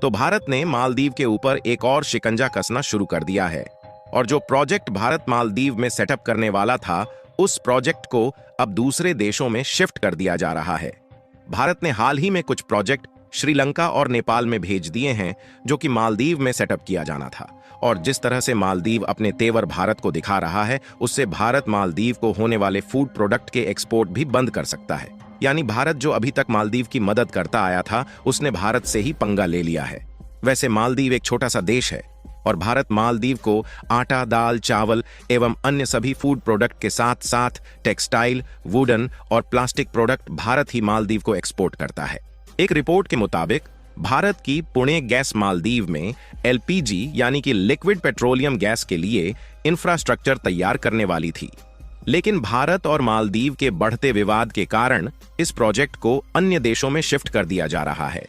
तो भारत ने मालदीव के ऊपर एक और शिकंजा कसना शुरू कर दिया है और जो प्रोजेक्ट भारत मालदीव में सेटअप करने वाला था, उस प्रोजेक्ट को अब दूसरे देशों में शिफ्ट कर दिया जा रहा है। भारत ने हाल ही में कुछ प्रोजेक्ट श्रीलंका और नेपाल में भेज दिए हैं, जो कि मालदीव में सेटअप किया जाना था। और जिस तरह से मालदीव अपने तेवर भारत को दिखा रहा है, उससे भारत मालदीव को होने वाले फूड प्रोडक्ट के एक्सपोर्ट भी बंद कर सकता है। यानी भारत जो अभी तक मालदीव की मदद करता आया था, उसने भारत से ही पंगा ले लिया है। वैसे मालदीव एक छोटा सा देश है और भारत मालदीव को आटा, दाल, चावल एवं अन्य सभी फूड प्रोडक्ट के साथ साथ टेक्सटाइल, वुडन और प्लास्टिक प्रोडक्ट भारत ही मालदीव को एक्सपोर्ट करता है। एक रिपोर्ट के मुताबिक भारत की पुणे गैस मालदीव में एलपीजी यानी कि लिक्विड पेट्रोलियम गैस के लिए इंफ्रास्ट्रक्चर तैयार करने वाली थी, लेकिन भारत और मालदीव के बढ़ते विवाद के कारण इस प्रोजेक्ट को अन्य देशों में शिफ्ट कर दिया जा रहा है,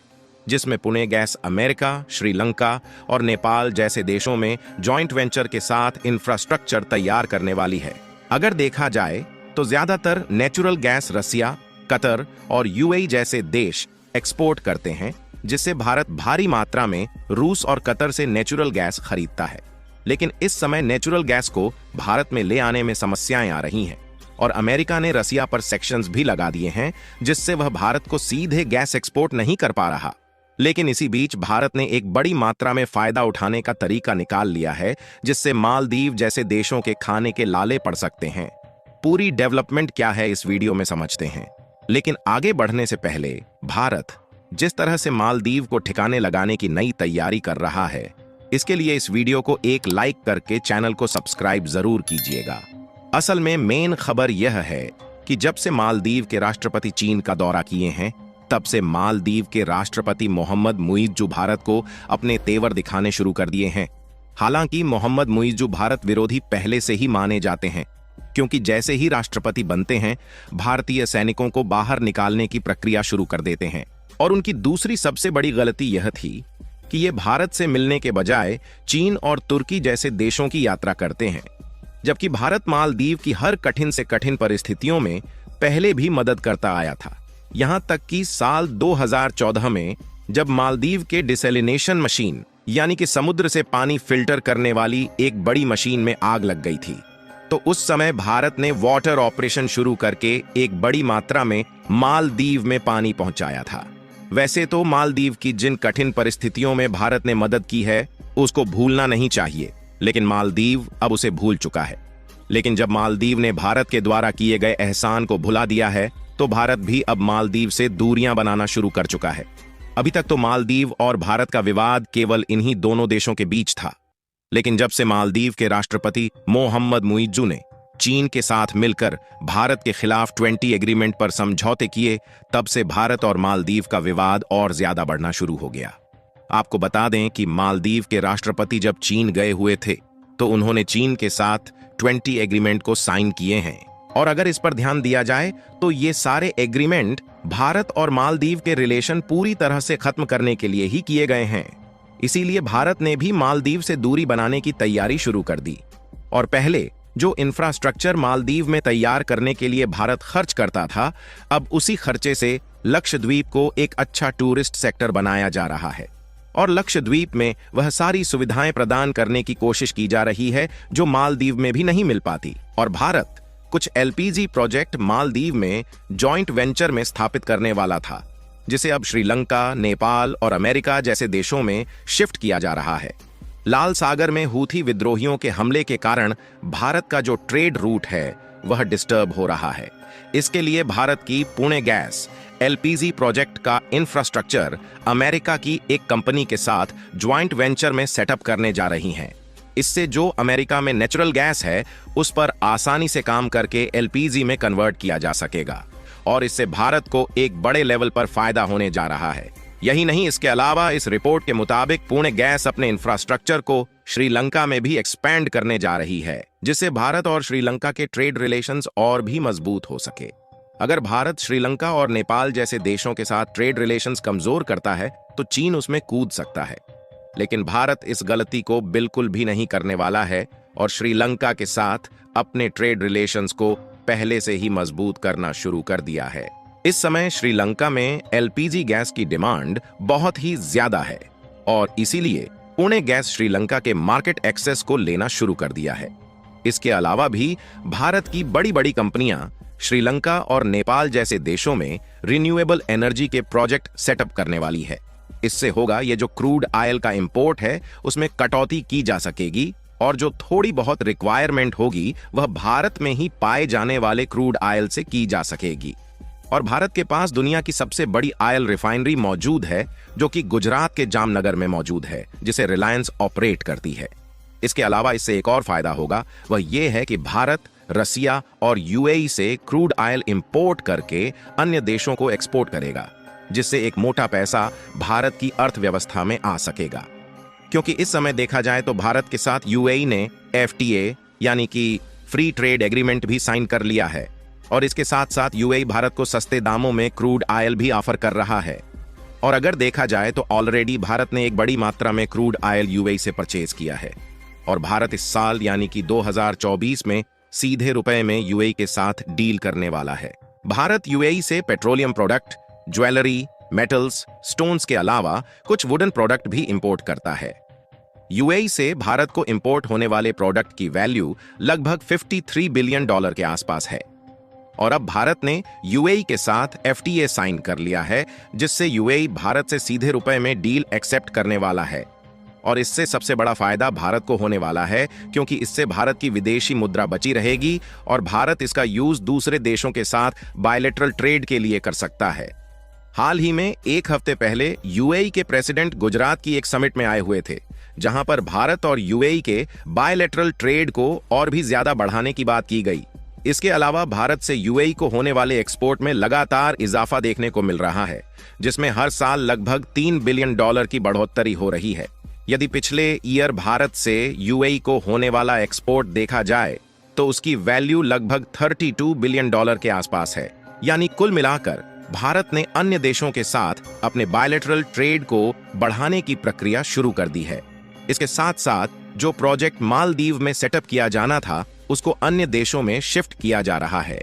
जिसमें पुणे गैस अमेरिका, श्रीलंका और नेपाल जैसे देशों में जॉइंट वेंचर के साथ इंफ्रास्ट्रक्चर तैयार करने वाली है। अगर देखा जाए तो ज्यादातर नेचुरल गैस रसिया, कतर और यूएई जैसे देश एक्सपोर्ट करते हैं, जिससे भारत भारी मात्रा में रूस और कतर से नेचुरल गैस खरीदता है। लेकिन इस समय नेचुरल गैस को भारत में ले आने में समस्याएं आ रही हैं और अमेरिका ने रसिया पर सेक्शंस भी लगा दिए हैं, जिससे वह भारत को सीधे गैस एक्सपोर्ट नहीं कर पा रहा। लेकिन इसी बीच भारत ने एक बड़ी मात्रा में फायदा उठाने का तरीका निकाल लिया है, जिससे मालदीव जैसे देशों के खाने के लाले पड़ सकते हैं। पूरी डेवलपमेंट क्या है इस वीडियो में समझते हैं, लेकिन आगे बढ़ने से पहले भारत जिस तरह से मालदीव को ठिकाने लगाने की नई तैयारी कर रहा है, इसके लिए इस वीडियो को एक लाइक करके चैनल को सब्सक्राइब जरूर कीजिएगा। असल में मेन खबर यह है कि जब से मालदीव के राष्ट्रपति चीन का दौरा किए हैं, तब से मालदीव के राष्ट्रपति मोहम्मद मुइज्जू भारत को अपने तेवर दिखाने शुरू कर दिए हैं। हालांकि मोहम्मद मुइज्जू भारत विरोधी पहले से ही माने जाते हैं, क्योंकि जैसे ही राष्ट्रपति बनते हैं, भारतीय सैनिकों को बाहर निकालने की प्रक्रिया शुरू कर देते हैं। और उनकी दूसरी सबसे बड़ी गलती यह थी कि ये भारत से मिलने के बजाय चीन और तुर्की जैसे देशों की यात्रा करते हैं, जबकि भारत मालदीव की हर कठिन से कठिन परिस्थितियों में पहले भी मदद करता आया था। यहां तक कि साल 2014 में जब मालदीव के डिसैलिनेशन मशीन यानी कि समुद्र से पानी फिल्टर करने वाली एक बड़ी मशीन में आग लग गई थी, तो उस समय भारत ने वाटर ऑपरेशन शुरू करके एक बड़ी मात्रा में मालदीव में पानी पहुंचाया था। वैसे तो मालदीव की जिन कठिन परिस्थितियों में भारत ने मदद की है, उसको भूलना नहीं चाहिए, लेकिन मालदीव अब उसे भूल चुका है। लेकिन जब मालदीव ने भारत के द्वारा किए गए एहसान को भुला दिया है, तो भारत भी अब मालदीव से दूरियां बनाना शुरू कर चुका है। अभी तक तो मालदीव और भारत का विवाद केवल इन्हीं दोनों देशों के बीच था, लेकिन जब से मालदीव के राष्ट्रपति मोहम्मद मुइज्जू ने चीन के साथ मिलकर भारत के खिलाफ 20 एग्रीमेंट पर समझौते किए, तब से भारत और मालदीव का विवाद और ज्यादा बढ़ना शुरू हो गया। आपको बता दें कि मालदीव के राष्ट्रपति जब चीन गए हुए थे, तो उन्होंने चीन के साथ 20 एग्रीमेंट को साइन किए हैं। और अगर इस पर ध्यान दिया जाए तो ये सारे एग्रीमेंट भारत और मालदीव के रिलेशन पूरी तरह से खत्म करने के लिए ही किए गए हैं। इसीलिए भारत ने भी मालदीव से दूरी बनाने की तैयारी शुरू कर दी और पहले जो इंफ्रास्ट्रक्चर मालदीव में तैयार करने के लिए भारत खर्च करता था, अब उसी खर्चे से लक्षद्वीप को एक अच्छा टूरिस्ट सेक्टर बनाया जा रहा है और लक्षद्वीप में वह सारी सुविधाएं प्रदान करने की कोशिश की जा रही है जो मालदीव में भी नहीं मिल पाती। और भारत कुछ एलपीजी प्रोजेक्ट मालदीव में जॉइंट वेंचर में स्थापित करने वाला था, जिसे अब श्रीलंका, नेपाल और अमेरिका जैसे देशों में शिफ्ट किया जा रहा है। लाल सागर में हूथी विद्रोहियों के हमले के कारण भारत का जो ट्रेड रूट है, वह डिस्टर्ब हो रहा है। इसके लिए भारत की पुणे गैस एलपीजी प्रोजेक्ट का इंफ्रास्ट्रक्चर अमेरिका की एक कंपनी के साथ ज्वाइंट वेंचर में सेटअप करने जा रही हैं। इससे जो अमेरिका में नेचुरल गैस है, उस पर आसानी से काम करके एलपीजी में कन्वर्ट किया जा सकेगा और इससे भारत को एक बड़े लेवल पर फायदा होने जा रहा है। यही नहीं, इसके अलावा इस रिपोर्ट के मुताबिक पुणे गैस अपने इंफ्रास्ट्रक्चर को श्रीलंका में भी एक्सपैंड करने जा रही है, जिससे भारत और श्रीलंका के ट्रेड रिलेशंस और भी मजबूत हो सके। अगर भारत श्रीलंका और नेपाल जैसे देशों के साथ ट्रेड रिलेशंस कमजोर करता है, तो चीन उसमें कूद सकता है। लेकिन भारत इस गलती को बिल्कुल भी नहीं करने वाला है और श्रीलंका के साथ अपने ट्रेड रिलेशंस को पहले से ही मजबूत करना शुरू कर दिया है। इस समय श्रीलंका में एलपीजी गैस की डिमांड बहुत ही ज्यादा है और इसीलिए पुणे गैस श्रीलंका के मार्केट एक्सेस को लेना शुरू कर दिया है। इसके अलावा भी भारत की बड़ी बड़ी कंपनियां श्रीलंका और नेपाल जैसे देशों में रिन्यूएबल एनर्जी के प्रोजेक्ट सेटअप करने वाली है। इससे होगा ये जो क्रूड ऑयल का इंपोर्ट है उसमें कटौती की जा सकेगी और जो थोड़ी बहुत रिक्वायरमेंट होगी वह भारत में ही पाए जाने वाले क्रूड ऑयल से की जा सकेगी। और भारत के पास दुनिया की सबसे बड़ी ऑयल रिफाइनरी मौजूद है जो कि गुजरात के जामनगर में मौजूद है, जिसे रिलायंस ऑपरेट करती है। इसके अलावा इससे एक और फायदा होगा, वह यह है कि भारत रसिया और यूएई से क्रूड ऑयल इंपोर्ट करके अन्य देशों को एक्सपोर्ट करेगा, जिससे एक मोटा पैसा भारत की अर्थव्यवस्था में आ सकेगा। क्योंकि इस समय देखा जाए तो भारत के साथ यूएई ने एफटीए यानी कि फ्री ट्रेड एग्रीमेंट भी साइन कर लिया है और इसके साथ साथ यूएई भारत को सस्ते दामों में क्रूड ऑयल भी ऑफर कर रहा है। और अगर देखा जाए तो ऑलरेडी भारत ने एक बड़ी मात्रा में क्रूड ऑयल यूएई से परचेज किया है और भारत इस साल यानी कि 2024 में सीधे रुपए में यूएई के साथ डील करने वाला है। भारत यूएई से petroleum product, jewellery, metals, stones के अलावा कुछ वुडन प्रोडक्ट भी इंपोर्ट करता है। यूएई से भारत को इंपोर्ट होने वाले प्रोडक्ट की वैल्यू लगभग $53 बिलियन के आसपास है। और अब भारत ने यूएई के साथ एफटीए साइन कर लिया है, जिससे यूएई भारत से सीधे रुपए में डील एक्सेप्ट करने वाला है। और इससे सबसे बड़ा फायदा भारत को होने वाला है, क्योंकि इससे भारत की विदेशी मुद्रा बची रहेगी और भारत इसका यूज दूसरे देशों के साथ बायलैटरल ट्रेड के लिए कर सकता है। हाल ही में एक हफ्ते पहले यूएई के प्रेसिडेंट गुजरात की एक समिट में आए हुए थे, जहां पर भारत और यूएई के बायलैटरल ट्रेड को और भी ज्यादा बढ़ाने की बात की गई। इसके अलावा भारत से यूएई को होने वाले एक्सपोर्ट में लगातार इजाफा देखने को मिल रहा है, जिसमें हर साल लगभग $3 बिलियन की बढ़ोतरी हो रही है। यदि पिछले ईयर भारत से यूएई को होने वाला एक्सपोर्ट देखा जाए तो उसकी वैल्यू लगभग $32 बिलियन के आसपास है। यानी कुल मिलाकर भारत ने अन्य देशों के साथ अपने बायलैटरल ट्रेड को बढ़ाने की प्रक्रिया शुरू कर दी है। इसके साथ साथ जो प्रोजेक्ट मालदीव में सेटअप किया जाना था उसको अन्य देशों में शिफ्ट किया जा रहा है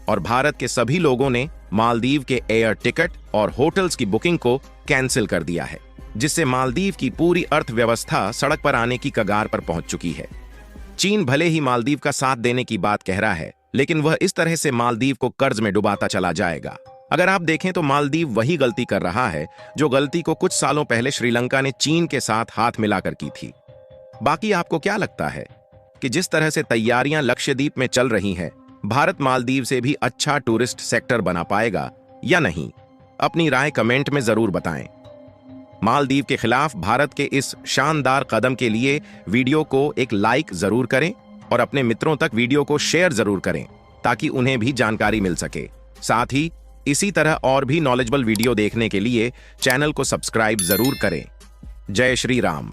और भारत के सभी लोगों ने मालदीव के एयर टिकट और होटल्स की बुकिंग को कैंसिल कर दिया है, जिससे मालदीव की पूरी अर्थव्यवस्था सड़क पर आने की कगार पर पहुंच चुकी है। चीन भले ही मालदीव का साथ देने की बात कह रहा है, लेकिन वह इस तरह से मालदीव को कर्ज में डुबाता चला जाएगा। अगर आप देखें तो मालदीव वही गलती कर रहा है जो गलती को कुछ सालों पहले श्रीलंका ने चीन के साथ हाथ मिलाकर की थी। बाकी आपको क्या लगता है कि जिस तरह से तैयारियां लक्षद्वीप में चल रही हैं, भारत मालदीव से भी अच्छा टूरिस्ट सेक्टर बना पाएगा या नहीं? अपनी राय कमेंट में जरूर बताएं। मालदीव के खिलाफ भारत के इस शानदार कदम के लिए वीडियो को एक लाइक जरूर करें और अपने मित्रों तक वीडियो को शेयर जरूर करें ताकि उन्हें भी जानकारी मिल सके। साथ ही इसी तरह और भी नॉलेजेबल वीडियो देखने के लिए चैनल को सब्सक्राइब जरूर करें। जय श्री राम।